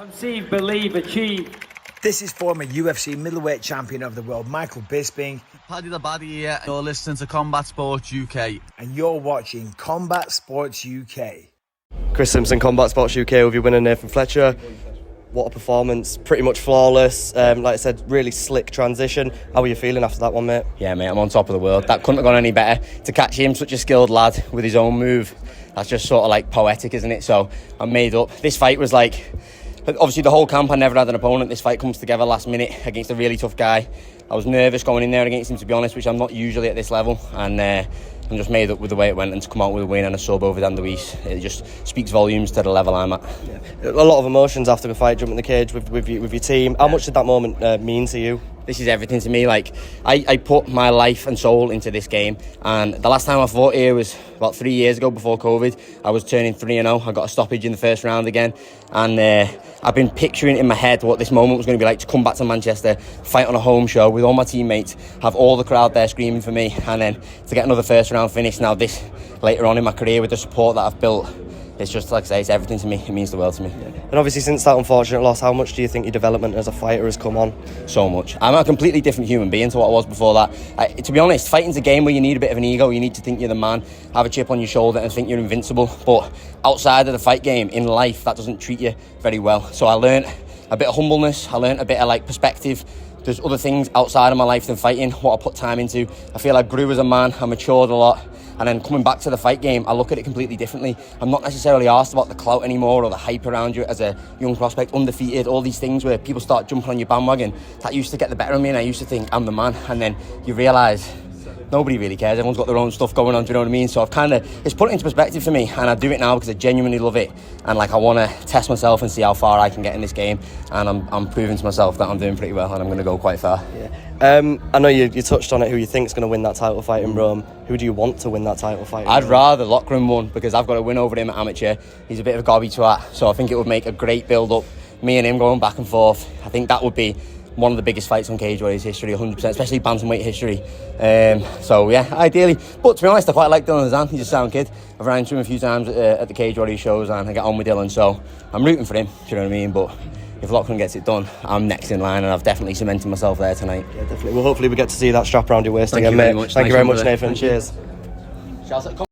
Conceive, believe, achieve. This is former UFC middleweight champion of the world, Michael Bisping. Paddy the Baddy here. You're listening to Combat Sports UK. And you're watching Combat Sports UK. Chris Simpson, Combat Sports UK with your winner Nathan Fletcher. What a performance, pretty much flawless. Like I said, really slick transition. How are you feeling after that one, mate? Yeah, mate, I'm on top of the world. That couldn't have gone any better. To catch him, such a skilled lad with his own move, that's just sort of like poetic, isn't it? So I'm made up. This fight was like, obviously the whole camp, I never had an opponent. This fight comes together last minute against a really tough guy. I was nervous going in there against him, to be honest, which I'm not usually at this level. And I'm just made up with the way it went, and to come out with a win and a sub over Daan Duijs, it just speaks volumes to the level I'm at. Yeah. A lot of emotions after the fight, jumping the cage with your team. How much did that moment mean to you? This is everything to me. Like, I put my life and soul into this game, and the last time I fought here was about 3 years ago before COVID. I was turning 3-0. I got a stoppage in the first round again, and I've been picturing in my head what this moment was going to be like, to come back to Manchester, fight on a home show with all my teammates, have all the crowd there screaming for me, and then to get another first round finish now this later on in my career with the support that I've built. It's just, like I say, it's everything to me. It means the world to me. And obviously since that unfortunate loss, how much do you think your development as a fighter has come on? So much. I'm a completely different human being to what I was before that. To be honest, fighting's a game where you need a bit of an ego. You need to think you're the man, have a chip on your shoulder and think you're invincible. But outside of the fight game, in life, that doesn't treat you very well. So I learned a bit of humbleness. I learned a bit of like perspective. There's other things outside of my life than fighting, what I put time into. I feel I grew as a man. I matured a lot. And then coming back to the fight game, I look at it completely differently. I'm not necessarily asked about the clout anymore or the hype around you as a young prospect, undefeated, all these things where people start jumping on your bandwagon. That used to get the better of me, and I used to think I'm the man. And then you realise nobody really cares. Everyone's got their own stuff going on, do you know what I mean? So it's put it into perspective for me, and I do it now because I genuinely love it. And like, I want to test myself and see how far I can get in this game. And I'm proving to myself that I'm doing pretty well, and I'm going to go quite far. Yeah. I know you touched on it, who you think's going to win that title fight in Rome. Who do you want to win that title fight? I'd rather locker room one, because I've got to win over him at amateur. He's a bit of a gobby twat, so I think it would make a great build-up. Me and him going back and forth. I think that would be one of the biggest fights on Cage Warriors history, 100%, especially bantamweight history. So yeah, ideally. But to be honest, I quite like Dylan Daan. He's a sound kid. I've ran into him a few times at the Cage Warriors shows, and I get on with Dylan, so I'm rooting for him, do you know what I mean? But if Lachlan gets it done, I'm next in line, and I've definitely cemented myself there tonight. Yeah, definitely. Well, hopefully we get to see that strap around your waist Thank again, you very mate. much. Thank you very much, brother. Nathan. Cheers.